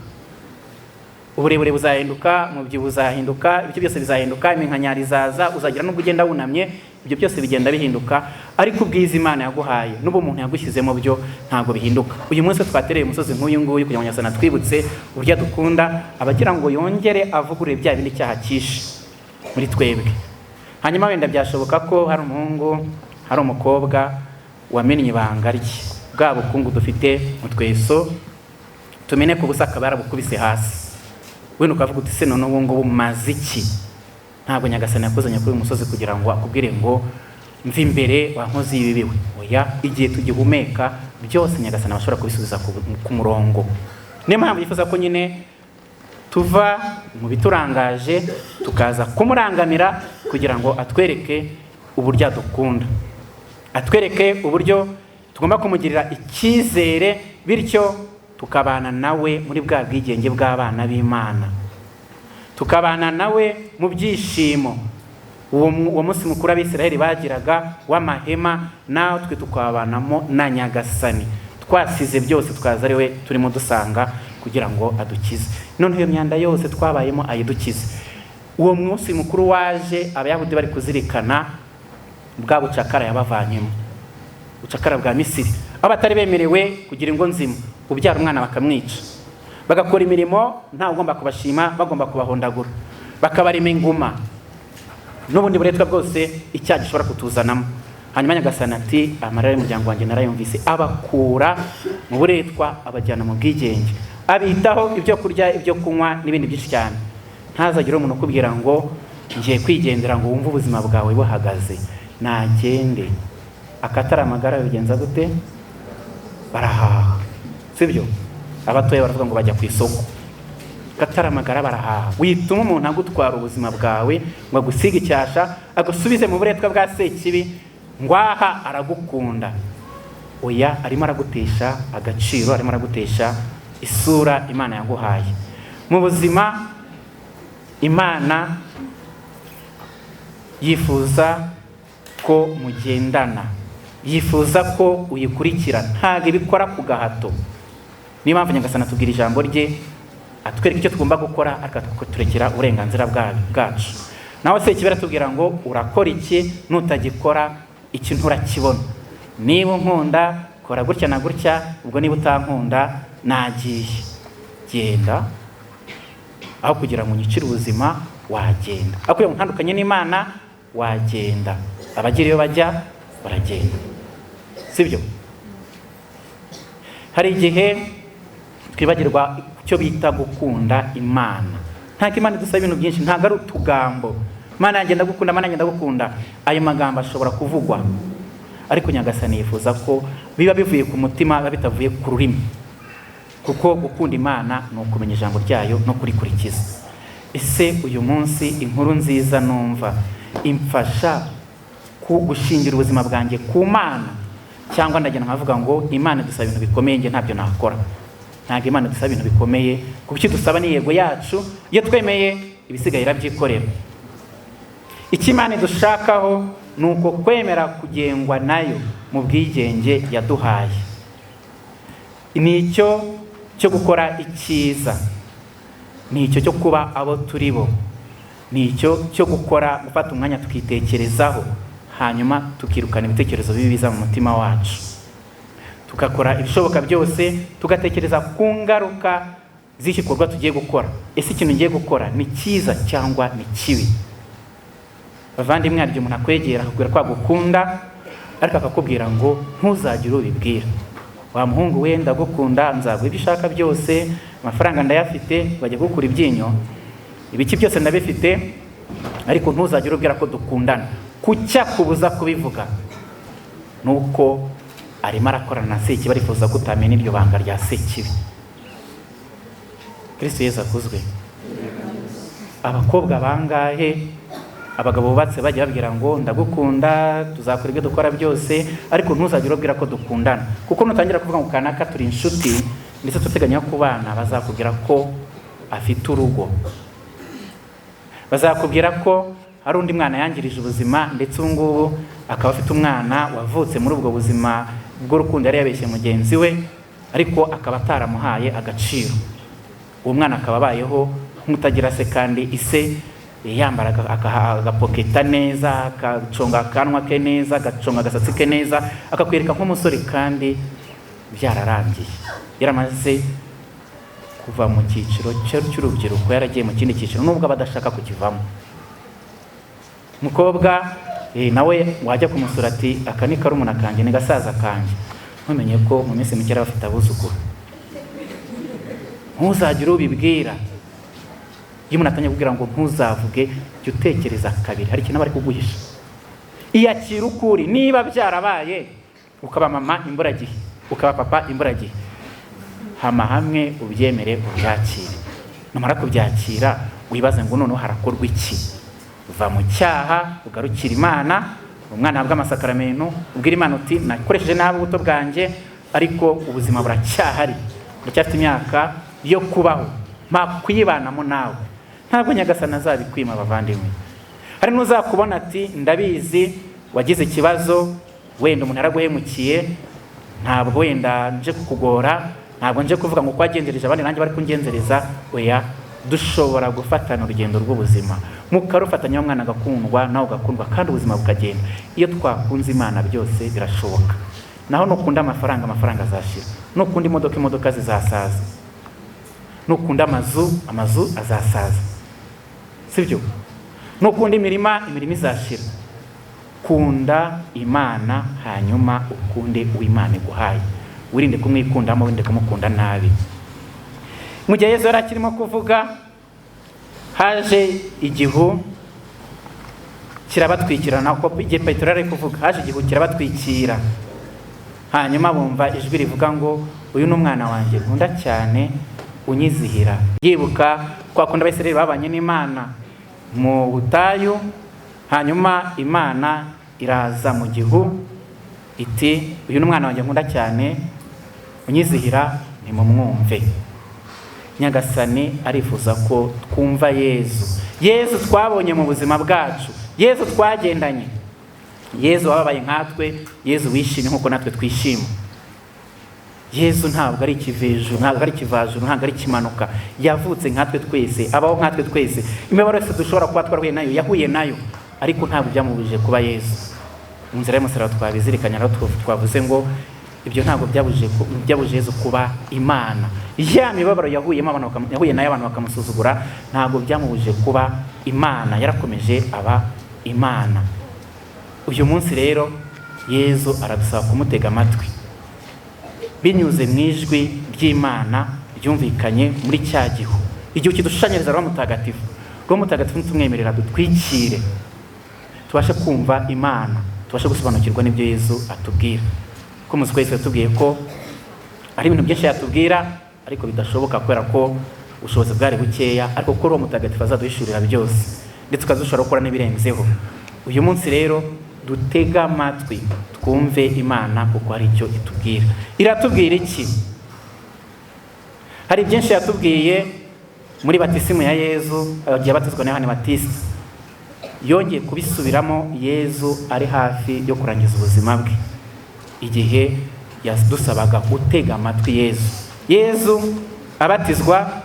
Uburebure buzahinduka, umubyibuho uzahinduka, ibyo byose bizahinduka, iminkanyari izaza, uzagira n'ubwo ugenda wunamye, ibyo byose bigenda bihinduka, ariko ubwiza Imana yaguhaye n'ubu umuntu yagushyizemo byo ntabwo bihinduka. Uyu munsi twatereye umusozi nk'uyu nguyu kugira ngo Nyagasani twibutse uburyo dukunda, abagira ngo yongere avugurure bya bindi cyaha cyishe muri twebwe. Hanyuma wenda byashoboka ko hari umuhungu, hari umukobwa wamenye ibanga rye, bwa bukungu dufite mu tweso tumene ku busa akaba yarabukubise hasi. Wenda ukavuga uti se none ubu ngubu maze iki? Ntabwo Nyagasani yakuzanye kuri uyu musozi kugira ngo akubwire ngo mve imbere wankoze ibibiwe. Oya, igihe tugihumeka byose Nyagasani abashobora kubisubiza ku murongo. Niyo mpamvu yifuza ko nyine tuva mu biturangaje tukaza kumurangamira kugira ngo atwereke uburyo adukunda. atwereke uburyo tugomba kumugirira icyizere, bityo tukabana nawe muri bwa bwigenge bw'abana b'Imana, tukabana nawe mu byishimo. Uwo munsi mukuru abisiraheli bagiraga w'amahema, natwe tukabanamo na Nyagasani, twasize byose twaza ari we turimo dusanga kugira ngo adukize. None iyo myanda yose twabayemo ayidukize. Uwo munsi mukuru waje Abayahudi bari kuzirikana bwa bucakara yabavanyemo, bucakara bwa Misiri, abatari bemerewe kugira ingo nzima, ubyara umwana bakamwica, bagakora imirimo nta ugomba kubashima, bagomba kubahondagura, bakabarima inguma n'ubundi buretwa bwose icyaha gishobora kutuzanamo. Hanyuma Nyagasani ati amarira y'umuryango wanjye narayumvise, abakura mu buretwa abajyana mu bwigenge, abitaho ibyo kurya, ibyo kunywa n'ibindi byinshi cyane. Ntazagire umuntu ukubwira ngo ngiye kwigendera ngo wumve ubuzima bwawe buhagaze. Nagende, akatari amagara bigenza gute? Barahaha, sibyo? Abatoya baravuga ngo bajya ku isoko, kataramagara barahaha. Wituma umuntu agutwara ubuzima bwawe ngo agusige icyasha, agusubize mu buretwa bwa sekibi, ngwaha aragukunda. Oya, arimo aragutesha agaciro, arimo aragutesha isura Imana yaguhaye. Mu buzima Imana yifuza ko mugendana, yifuza ko uyikurikira, ntabwo ibikora ku gahato. Niyo mpamvu Nyagasani atubwira ijambo rye, atwereka icyo tugomba gukora, akaturekera uburenganzira bwacu. Nawe se kibera tubwira ngo urakora iki, nutagikora iki nturakibona. Niba unkunda kora gutya na gutya, ubwo niba utankunda nagiye. Genda, aho kugira ngo unyicire ubuzima wagenda, aho kugira ngo ntandukanye n'Imana wagenda. Abagira iyo bajya baragenda, sibyo? Hari igihe twibagirwa icyo bita gukunda Imana. Ntabwo Imana idusaba ibintu byinshi, ntabwo ari utugambo. Mana yanjye ndagukunda, Mana yanjye ndagukunda. Ayo magambo ashobora kuvugwa, ariko Nyagasani yifuza ko biba bivuye ku mutima, biba bitavuye ku rurimi, kuko gukunda Imana ni ukumenya ijambo ryayo no kurikurikiza. Ese uyu munsi inkuru nziza numva imfasha gushingira ubuzima bwanjye ku Mana, cyangwa ndagenda nkavuga ngo Imana idusaba ibintu bikomeye, njye ntabyo nakora? Ntabwo Imana idusaba ibintu bikomeye, kuko icyo dusaba ni yego yacu, iyo twemeye ibisigaye irabyikorera. Icyo Imana idushakaho ni uko kwemera kugengwa nayo mu bwigenge yaduhaye. Ni icyo cyo gukora icyiza, ni icyo cyo kuba abo turi bo, ni icyo cyo gufata umwanya tukitekerezaho, hanyuma tukirukana ibitekerezo bibi biza mu mutima wacu, tugakora ibishoboka byose, tugatekereza ku ngaruka z'igikorwa tugiye gukora. Ese ikintu ngiye gukora ni cyiza cyangwa ni kibi? Bavandimwe, hari igihe umuntu akwegera akakubwira ko agukunda, ariko akakubwira ngo ntuzagire ubibwira. Wa muhungu we, ndagukunda, nzaguha ibyo ushaka byose, amafaranga ndayafite, bajya gukura ibyinyo, ibiki byose ndabifite, ariko ntuzagire ubwira ko dukundana. Kucyakubuza kubivuga nuko arimo arakorana na sekibi, arifuza ko utamenya iryo banga rya sekibi. Kristo Yesu akuzwe. Abakobwa bangahe, abagabo bubatse bajya babwira ngo ndagukunda, tuzakora ibyo dukora byose, ariko ntuzagire ubwira ko dukundana. Kuko nutangira kuvuga ngo kanaka turi inshuti ndetse tuteganya kubana, bazakubwira ko afite urugo, bazakubwira ko hari undi mwana yangirije ubuzima, ndetse ubu ngubu akaba afite umwana wavutse muri ubwo buzima bw'urukundo yari yabeshye mugenzi we, ariko akaba ataramuhaye agaciro. Uwo mwana akaba abayeho nk'utagira se, kandi ise yambara agapoketa neza, agaconga akanwa ke neza, agaconga agasatsi ke neza, akakwereka nk'umusore, kandi byararangiye. Yaramaze kuva mu cyiciro cy'urubyiruko, yaragiye mu kindi cyiciro, nubwo aba adashaka kukivamo. Umukobwa nawe wajya kumusura ati aka ni karumuna kanjye, ni gasaza kanjye, ntumenye ko mu minsi mike bafite abuzukuru. Ntuzagire ubibwira. Iyo umuntu atangiye kubwira ngo ntuzavuge, jya utekereza kabiri, hari ikintu bari kuguhisha. Iyakira ukuri. Niba byarabaye ukaba mama imburagihe, ukaba papa imburagihe, hama hamwe ubyemere, ubyakire. Numara kubyakira wibaze ngo noneho harakorwa iki? Va mu cyaha, ugarukira Imana, umwana habwa amasakaramentu, ubwira Imana uti nakoresheje nabi ubuto bwanjye ariko ubuzima buracyahari, ndacyafite imyaka yo kubaho, mpa kuyibanamo nawe. Ntabwo Nyagasani azabikwima bavandimwe. Hari n'uzakubona ati ndabizi wagize ikibazo, wenda umuntu yaraguhemukiye, ntabwo wenda nje kukugora, ntabwo nje kuvuga ngo kwagendereje abandi nanjye bari kungenzereza. Oya, dushobora gufatana urugendo rw'ubuzima, mukarufatanya umwana agakundwa nawe ugakundwa kandi ubuzima bukagenda. Iyo twakunze Imana byose birashoboka. Naho nukunda amafaranga, amafaranga azashira. Nukunda imodoka, imodoka zizasaza. Nukunda amazu azasaza. Sibyo? Nukunda imirima, imirima izashira. Kunda Imana hanyuma ukunde uw'Imana iguhaye. Wirinde kumwikundamo, wirinde kumukunda nabi. Mu gihe Yesu yari akirimo kuvuga, haje igihu kirabatwikirana. Uko igihe Petero ari kuvuga, haje igihu kirabatwikira. Hanyuma bumva ijwi rivuga ngo uyu ni umwana wanjye nkunda cyane unyizihira. Yibuka kwa kundi Abisirayeli babanye n'Imana mu butayu, hanyuma Imana iraza mu gihu iti uyu ni umwana wanjye nkunda cyane unyizihira, nimumwumve. Nyagasani arifuza ko twumva Yezu twabonye mu buzima bwacu, Yezu twagendanye, Yezu wababaye nkatwe, Yezu wishimye nk'uko natwe twishima. Yezu ntabwo ari ikiveju, ntabwo ari ikivajuru, ntabwo ari ikimanuka. Yavutse nkatwe twese, abaho nkatwe twese. Imibabaro yose dushobora kuba twarahuye nayo, yahuye nayo, ariko ntabwo byamubujije kuba Yezu. Mu nzira y'umusaraba twabizirikanya, aho twavuze ngo ibyo ntabwo byabujije Yezu kuba Imana. Ya mibabaro yahuye nayo abantu bakamusuzugura, ntabwo byamubujije kuba Imana. Yarakomeje aba Imana. Uyu munsi rero Yezu aradusaba kumutega amatwi binyuze mu ijwi ry'Imana ryumvikanye muri cya gihu. Igihu kidushushanyiriza Roho Mutagatifu. Roho Mutagatifu nitumwemerera dutwikire, tubashe kumva Imana, tubashe gusobanukirwa n'ibyo Yezu atubwira. Ko muzi ko Yesu yatubwiye ko ari ibintu byinshi yatubwira ariko bidashoboka kubera ko ubushobozi bwari bukeya, ariko ko Roho Mutagatifu azaduhishurira byose ndetse tukadushobora gukora n'ibirenzeho. Uyu munsi rero dutega amatwi twumve Imana kuko hari icyo itubwira. Iratubwira iki? Hari byinshi yatubwiye muri batisimu ya Yezu, agiye batizwa na Yohani Batista. Yongeye kubisubiramo Yezu ari hafi yo kurangiza ubuzima bwe, igihe yadusabaga gutega amatwi Yezu abatizwa.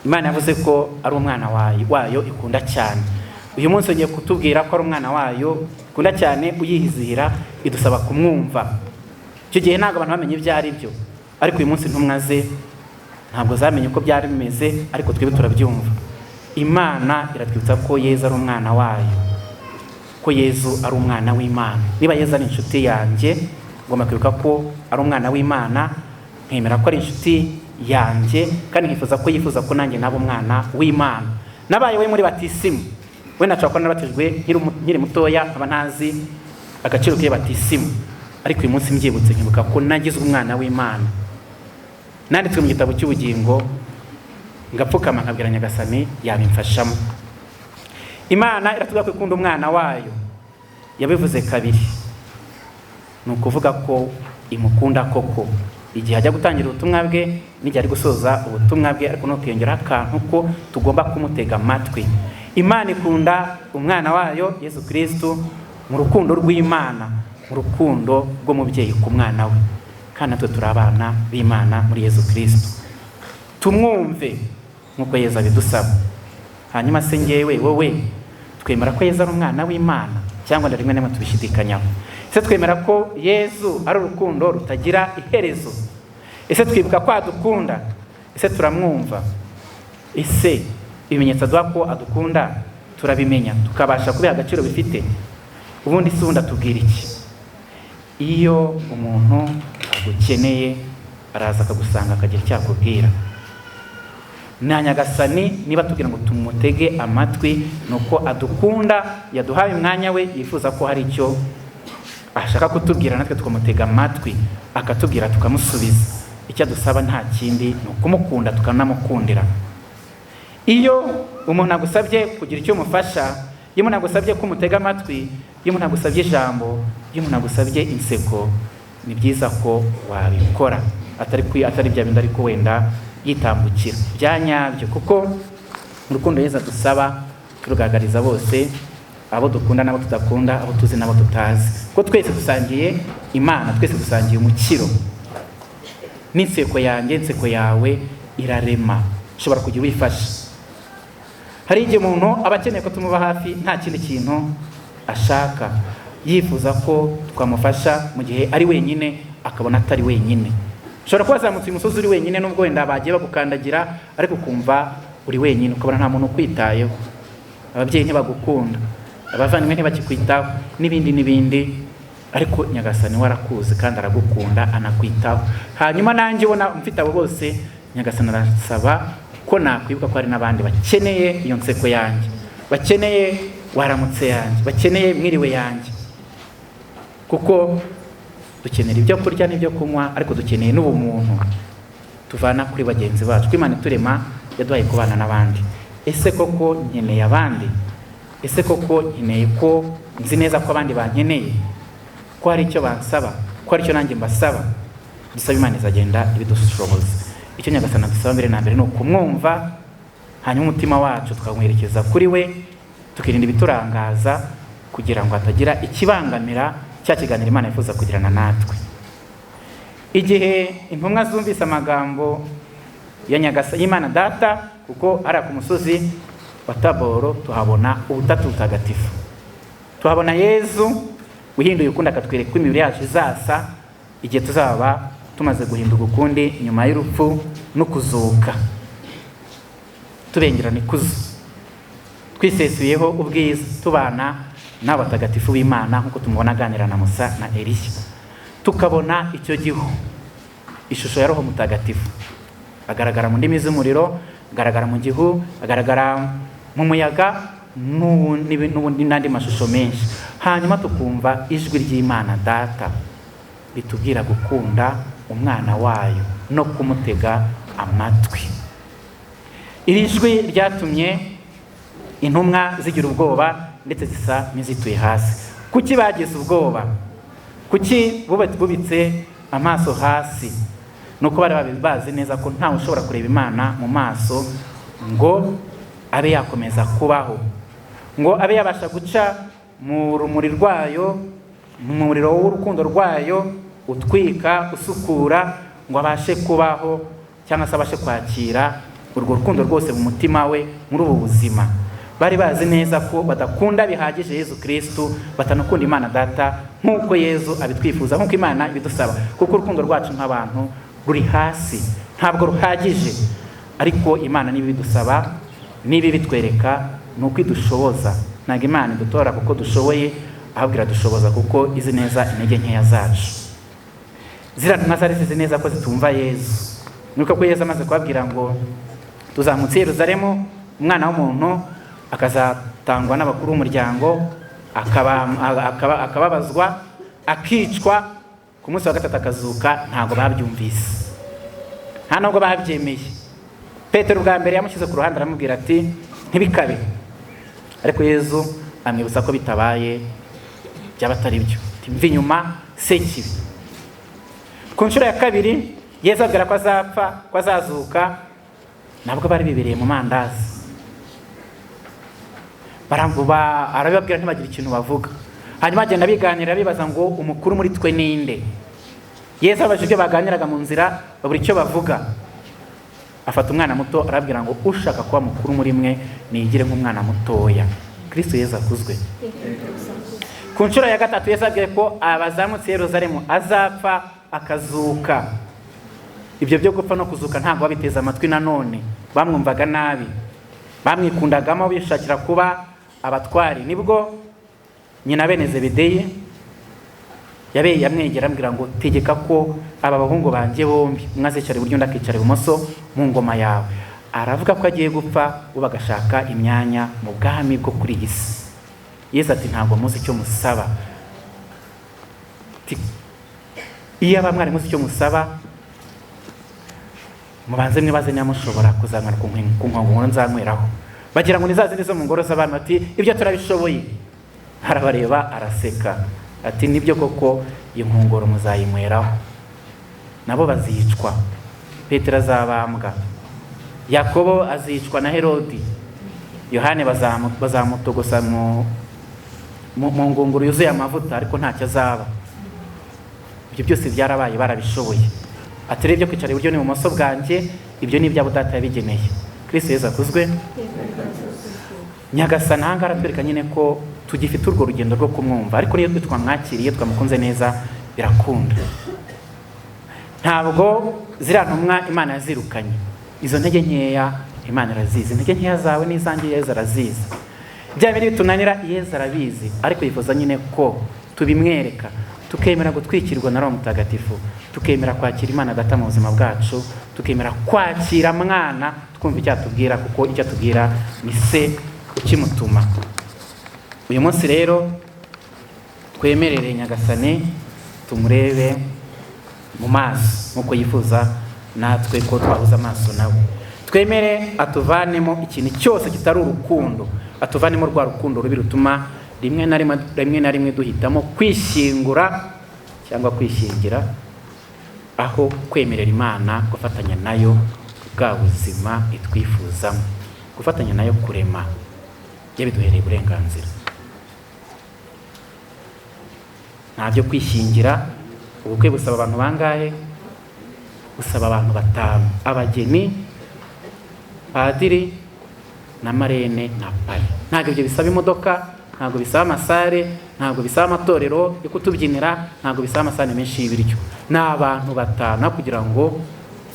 Imana yavuze ko ari umwana wayo ikunda cyane. Uyu munsi ugiye kutubwira ko ari umwana wayo ikunda cyane, uyihizihira, idusaba kumwumva. Icyo gihe ntabwo abantu bamenye ibyo ari byo, ariko uyu munsi intumwa ze ntabwo zamenye uko byari bimeze, ariko twebwe turabyumva. Imana iratwibutsa ko Yezu ari umwana wayo, ko Yezu ari umwana w'Imana. Niba Yezu ari inshuti yanjye, ngomba kwibuka ko ari umwana w'Imana, nkemera ko ari inshuti yanjye, kandi nkifuza ko yifuza ko nanjye naba umwana w'Imana. Nabaye we muri batisimu, we nashobora kuba narabatijwe nkiri mutoya, aba ntazi agaciro k'iyo batisimu, ariko uyu munsi mbyibutse nkibuka ko nagizwe umwana w'Imana. Nanditswe mu gitabo cy'ubugingo, ngapfukama nkabwira Nyagasani yabimfashamo. Imana iratubwira ko ikunda umwana wayo, yabivuze kabiri. Ni ukuvuga ko imukunda koko igihe ajya gutangira ubutumwa bwe n'igihe ari gusoza ubutumwa bwe, ariko no kwiyongeraho akantu ko tugomba kumutega amatwi. Imana ikunda umwana wayo Yesu Kristo mu rukundo rw'Imana, mu rukundo rw'umubyeyi ku mwana we, kandi natwe turi abana b'Imana muri Yesu Kristo. Tumwumve nk'uko Yesu abidusaba. Hanyuma se njyewe wowe twemera ko Yesu ari umwana w'Imana cyangwa na rimwe na rimwe tubishidikanyaho? Ese twemera ko Yesu ari urukundo rutagira iherezo? Ese twibuka ko adukunda? Ese turamwumva? Ese ibimenyetso aduha ko adukunda turabimenya tukabasha kubiha agaciro bifite? Ubundi se ubundi atubwira iki? Iyo umuntu agukeneye araza akagusanga akagira icyo akubwira. Na Nyagasani niba tubwira ngo tumutege amatwi, nuko adukunda, yaduhaye umwanya we, yifuza ko hari icyo ashaka kutubwira, natwe tukamutega amatwi akatubwira tukamusubiza. Icyo adusaba nta kindi, ni ukumukunda tukanamukundira. Iyo umuntu agusabye kugira icyo umufasha, iyo umuntu agusabye ko umutega amatwi, iyo umuntu agusabye ijambo, iyo umuntu agusabye inseko, ni byiza ko wabikora atari bya bindi ariko wenda yitambukira bya nyabyo, kuko mu rukundo Yesu adusaba turugaragariza bose, abo dukunda n'abo tudakunda, abo tuzi n'abo tutazi, ko twese dusangiye Imana, twese dusangiye umukiro. N'inseko yanjye, inseko yawe irarema, ushobora kugira wifasha. Hari igihe umuntu aba akeneye ko tumuba hafi, nta kindi kintu ashaka, yifuza ko twamufasha mu gihe ari wenyine, akabona atari wenyine. Ushobora kuba wazamutse uyu musozi uri wenyine, nubwo wenda bagiye bagukandagira, ariko ukumva uri wenyine, ukabona nta muntu ukwitayeho, ababyeyi ntibagukunda, abavandimwe ntibakikwitaho, n'ibindi, ariko Nyagasani warakuzi kandi aragukunda, anakwitaho. Hanyuma nanjye ubona mfite abo bose, Nyagasani arasaba ko nakwibuka ko hari n'abandi bakeneye iyo nseko yanjye, bakeneye waramutse yanjye, bakeneye mwiriwe yanjye, kuko dukenera ibyo kurya n'ibyo kunywa, ariko dukeneye n'ubumuntu tuvana kuri bagenzi bacu. Ko Imana iturema yaduhaye kubana n'abandi. Ese koko nkeneye abandi? Ese koko nkeneye ko nzi neza ko abandi bankeneye, ko hari icyo bansaba, ko hari icyo nanjye mbasaba? Dusaba Imana izagenda ibidushoboza. Icyo Nyagasani adusaba mbere na mbere ni ukumwumva, hanyuma umutima wacu tukamwerekeza kuri we, tukirinda ibiturangaza kugira ngo hatagira ikibangamira cya kiganiro Imana yifuza kugirana natwe. Igihe intumwa zumvise amagambo ya Nyagasani y'Imana Data, kuko ari ku musozi wa Taboro tuhabona ubutatu butagatifu, tuhabona Yezu uhinduye ukundi, akatwereka ko imibiri yacu izasa igihe tuzaba tumaze guhinduka ukundi nyuma y'urupfu no kuzuka, tubengerana ikuzo, twisesuyeho ubwiza, tubana n'abatagatifu b'Imana nk'uko tumubona aganira na Musa na Eliya. Tukabona icyo gihu, ishusho ya Roho Mutagatifu, agaragara mu ndimi z'umuriro, agaragara mu gihu, agaragara mu muyaga n'ubundi n'andi mashusho menshi. Hanyuma tukumva ijwi ry'Imana Data ritubwira gukunda umwana wayo no kumutega amatwi. Iri jwi ryatumye intumwa zigira ubwoba ndetse zisa n'izituye hasi. Kuki bagize ubwoba? Kuki bubitse amaso hasi? Nuko bari bazi neza ko ntawe ushobora kureba Imana mu maso ngo abe yakomeza kubaho, ngo abe yabasha guca mu rumuri rwayo, mu muriro w'urukundo rwayo utwika, usukura, ngo abashe kubaho cyangwa se abashe kwakira urwo rukundo rwose mu mutima we muri ubu buzima. Bari bazi neza ko badakunda bihagije Yezu Kristo, batanakunda Imana Data nk'uko Yezu abitwifuza, nk'uko Imana ibidusaba, kuko urukundo rwacu nk'abantu ruri hasi, ntabwo ruhagije. Ariko Imana niba ibidusaba, niba ibitwereka, ni uko idushoboza. Ntabwo Imana idutora kuko dushoboye, ahubwo iradushoboza kuko izi neza intege nkeya zacu. Ziriya ntumwa zari zizi neza ko zitumva Yezu. Nuko ko Yezu amaze kubabwira ngo tuzamutse i Yerusalemu, umwana w'umuntu akazatangwa n'abakuru b'umuryango, akababazwa, akicwa, ku munsi wa gatatu akazuka, ntabwo babyumvise, nta nubwo babyemeye. Petero bwa mbere yamushyize ku ruhande aramubwira ati ntibikabe, ariko Yezu amwibutsa ko bitabaye byaba atari byo, mva inyuma sekibi. Ku nshuro ya kabiri Yezu abwira ko azapfa, ko azazuka, nabwo bari bibereye mu mandazi, arabibabwira ntibagire ikintu bavuga. Hanyuma agenda biganira bibaza ngo umukuru muri twe ninde? Yesu abajije ibyo baganiraga mu nzira, babura icyo bavuga. Afata umwana muto arabwira ngo ushaka kuba mukuru muri mwe niyigire nk'umwana mutoya. Kristo Yesu akuzwe. Ku nshuro ya gatatu Yesu abwiye ko abazamutse Yerusalemu azapfa akazuka. Ibyo byo gupfa no kuzuka ntabwo babiteza amatwi nanone, bamwumvaga nabi, bamwikundagamo bishakira kuba abatwari. Nibwo nyina bene Zebedeyi yamwegera ambwira ngo tegeka ko aba bahungu banjye bombi, umwe azicara iburyo undi akicara ibumoso mu ngoma yawe. Aravuga ko agiye gupfa, ubu agashaka imyanya mu bwami bwo kuri iyi si. Yesu ati ntabwo muzi icyo musaba. Iyo aba mwari muzi icyo musaba, mubanze mwibaze niba mushobora kuzamara ku nkongoro nzanyweraho. Bagira ngo nizazindi zo mu ngoro z'abantu bati ibyo turabishoboye. arabareba araseka ati nibyo koko iyi nkongoro muzayinyweraho. Nabo bazicwa, Petero azabambwa, Yakobo azicwa na Herodi, Yohane bazamutogosa mu ngunguru yuzuye amavuta ariko ntacyo azaba. Ibyo byose byarabaye, barabishoboye. Ati rero ibyo kwicara iburyo n'ibumoso bwanjye, ibyo ni ibyabo Data yabigeneye. Kristo Yesu akuzwe. Nyagasani aha ngaha aratwereka nyine ko tugifite urwo rugendo rwo kumwumva, ariko niyo twamwakiriye twamukunze neza birakunda. Ntabwo ziriya ntumwa Imana yazirukanye, izo ntege nkeya Imana irazizi, intege nkeya zawe n'izanjye Yesu arazizi, bya biri bitunanira Yesu arabizi, ariko yifuza nyine ko tubimwereka, tukemera gutwikirwa na Roho Mutagatifu, tukemera kwakira Imana Data mu buzima bwacu, tukemera kwakira Mwana twumva icyo atubwira, kuko icyo atubwira ni se ukimutuma. Uyu munsi rero twemerere Nyagasani tumurebe mu maso nk'uko yifuza natwe ko twahuza amaso nawe. Twemere atuvanemo ikintu cyose kitari urukundo, atuvanemo rwa rukundo rubi rutuma rimwe na rimwe duhitamo kwishyingura cyangwa kwishingira, aho kwemerera Imana gufatanya nayo bwa buzima itwifuzamo, gufatanya nayo kurema yabiduhereye uburenganzira. Ntabyo kwishingira. Ubukwe busaba abantu bangahe? Busaba abantu 5, abageni, padiri na marene na pari. Ntabwo ibyo bisaba imodoka, ntabwo bisaba amasare, ntabwo bisaba amatorero yo kutubyinira, ntabwo bisaba amasane menshi y'ibiryo. Ni abantu 5 kugira ngo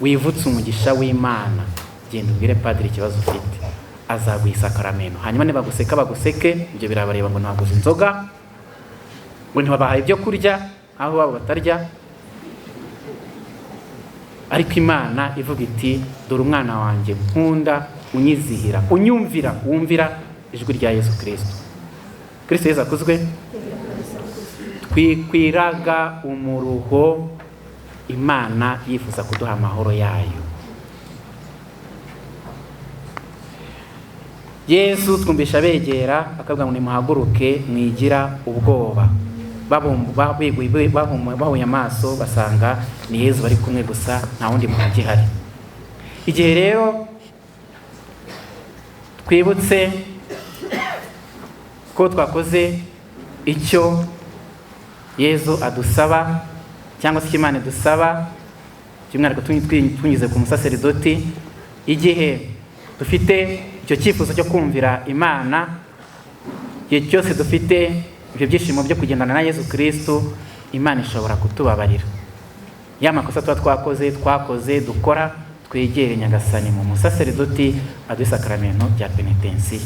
wivutse umugisha w'Imana. Genda ubwire padiri ikibazo ufite, azaguha isakaramentu. Hanyuma nibaguseka baguseke, ibyo birabareba ngo ntaguze inzoga, ngo ntibabahaye ibyo kurya aho babo batarya. Ariko Imana ivuga iti dore umwana wanjye nkunda, unyizihira, unyumvira, wumvira ijwi rya Yesu Kristo. Kristo Yesu akuzwe. Twikwiraga umuruho, Imana yifuza kuduha amahoro yayo. Yesu twumvisha begera akavuga ngo nimuhaguruke mwigira ubwoba. Bahuye amaso basanga ni Yesu bari kumwe gusa, nta wundi muntu ugihari. Igihe rero twibutse ko twakoze icyo Yesu adusaba cyangwa se Imana idusaba, by'umwihariko tunyuze ku musaseridoti, igihe dufite icyo cyifuzo cyo kumvira Imana, igihe cyose dufite ibyo byishimo byo kugendana na Yesu Kristo, Imana ishobora kutubabarira ya makosa twakoze dukora. Twegere Nyagasani mu musaseridoti aduhe isakaramentu rya penitensi,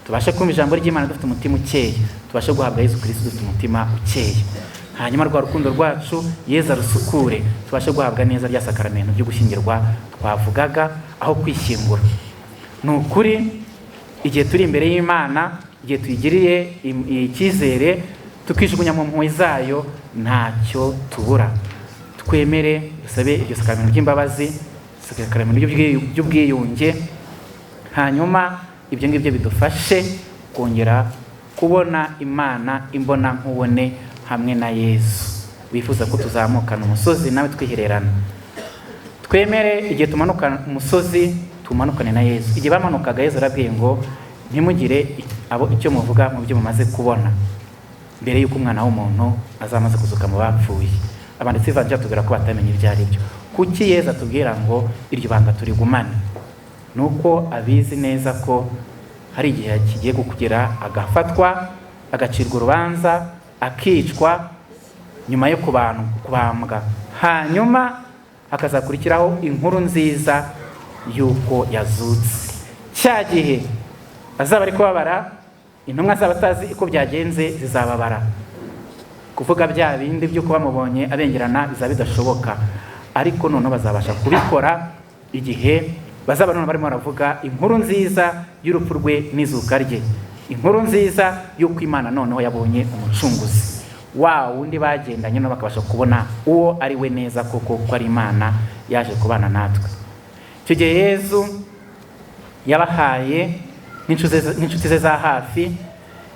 tubashe kumva ijambo ry'Imana dufite umutima ukeye, tubashe guhabwa Yesu Kristo dufite umutima ukeye. Hanyuma rwa rukundo rwacu Yesu arusukure, tubashe guhabwa neza rya sakaramentu ryo gushyingirwa twavugaga, aho kwishyingura. Ni ukuri igihe turi imbere y'Imana, igihe tuyigiriye icyizere, tukijugunya mu mpuhwe zayo, ntacyo tubura. Twemere dusabe iryo sakaramentu ry'imbabazi, sakaramentu ry'ubwiyunge, hanyuma ibyo ngibyo bidufashe kongera kubona Imana imbona nkubone hamwe na Yesu wifuza ko tuzamukana umusozi nawe twihererana. Twemere igihe tumanuka umusozi tumanukane na Yesu. Igihe bamanukaga Yesu arabwiye ngo ntimugire abo icyo muvuga mu byo mumaze kubona, mbere y'uko umwana w'umuntu azamaze kuzuka mu bapfuye. Abanditsi b'Ivanjili batubwira ko batamenye ibyo ari byo. Kuki Yesu atubwira ngo iryo banga turigumane? Nuko abizi neza ko hari igihe kigiye kugera agafatwa, agacirwa urubanza, akicwa, nyuma yo kubambwa, hanyuma hakazakurikiraho inkuru nziza y'uko yazutse. Cya gihe azaba ari kubabara, intumwa zaba atazi uko byagenze zizababara, kuvuga bya bindi by'uko bamubonye abengerana bizaba bidashoboka. Ariko noneho bazabasha kubikora igihe bazaba none barimo baravuga inkuru nziza y'urupfu rwe n'izuka rye, inkuru nziza y'uko Imana noneho yabonye umucunguzi wa wundi bagendanye no bakabasha kubona uwo ari we neza koko ko ari Imana yaje kubana natwe. Icyo gihe Yesu yabahaye n'inshuti ze za hafi,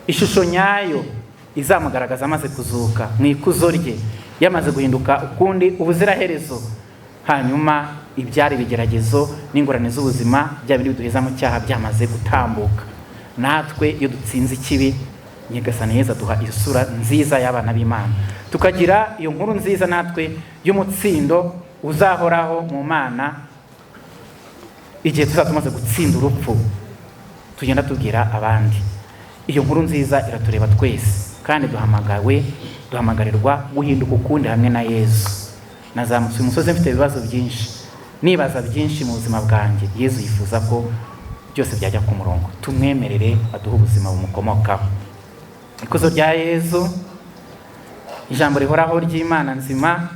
ishusho nyayo izamugaragaza amaze kuzuka mu ikuzo rye, yamaze guhinduka ukundi ubuziraherezo. Hanyuma ibyari ibigeragezo n'ingorane z'ubuzima bya bindi biduheza mu cyaha byamaze gutambuka. Natwe iyo dutsinze ikibi, Nyagasani Yezu aduha isura nziza y'abana b'Imana, tukagira iyo nkuru nziza natwe y'umutsindo uzahoraho mu Mana. Igihe tuzaba tumaze gutsinda urupfu, tugenda tubwira abandi iyo nkuru nziza. Iratureba twese kandi duhamagarirwa guhinduka ukundi hamwe na Yezu. Nazamutse umusozi mfite ibibazo byinshi, nibaza byinshi mu buzima bwanjye. Yezu yifuza ko byose byajya ku murongo. Tumwemerere aduhe ubuzima bumukomokaho. Ikuzo rya Yezu, ijambo rihoraho ry'Imana nzima,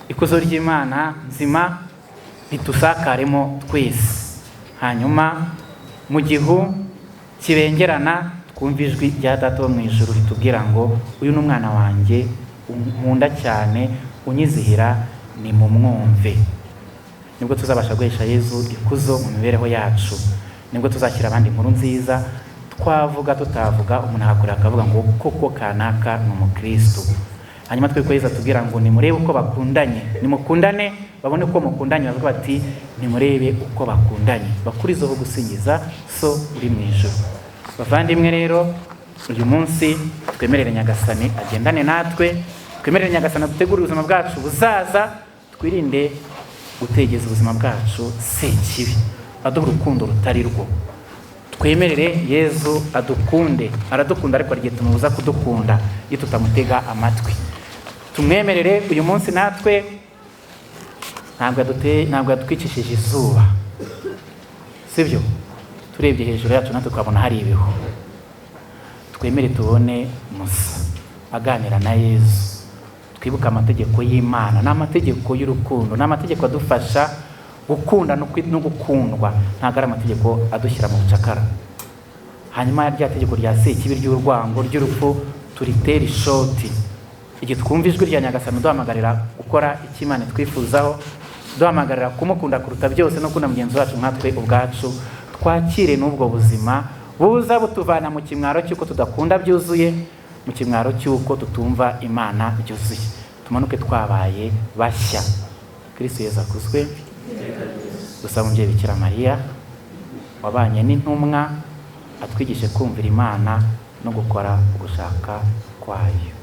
ikuzo ry'Imana nzima ritusakaremo twese. Hanyuma mu gihu kibengerana twumva ijwi rya Data wo mu ijuru ritubwira ngo uyu ni umwana wanjye nkunda cyane, unyizihira, ni mu mwumve. Nibwo tuzabasha guhesha Yezu ikuzo mu mibereho yacu. Nibwo tuzashyira abandi inkuru nziza, twavuga tutavuga, umuntu akakureba akavuga ngo koko kanaka ni umukristo. Hanyuma twe ko Yezu atubwira ngo nimurebe uko bakundanye, nimukundane babone ko mukundanye. Bavuga bati nimurebe uko bakundanye, bakurizeho gusingiza so uri mu ijuru. Bavandimwe rero, uyu munsi twemerere Nyagasani agendane natwe, twemerere Nyagasani dutegure ubuzima bwacu buzaza, twirinde gutegeza ubuzima bwacu sekibi, aduha urukundo rutari rwo. Twemerere Yezu adukunde, aradukunda ariko igihe tumubuza kudukunda iyo tutamutega amatwi. Tumwemerere uyu munsi natwe, ntabwo yadutwikishije izuba, sibyo? Turebye hejuru yacu natwe twabona hari ibihu. Twemere tubone Musa aganira na Yezu, twibuka amategeko y'Imana, n'amategeko y'urukundo, n'amategeko adufasha gukunda no gukundwa, ntabwo ari amategeko adushyira mu bucakara. Hanyuma rya tegeko rya sekibi ry'urwango ry'urupfu turitera ishoti. Igihe twumva ijwi rya Nyagasani duhamagarira gukora icyo Imana twifuzaho, duhamagarira kumukunda kuruta byose no gukunda mugenzi wacu nkatwe ubwacu, twakire n'ubwo buzima buza butuvana mu kimwaro cy'uko tudakunda byuzuye, mu kimwaro cy'uko tutumva Imana byuzuye. Tumanuke twabaye bashya. Kristo Yezu akuzwe. Dusaba umubyeyi Bikira Mariya wabanye n'intumwa atwigishe kumvira Imana no gukora ugushaka kwayo.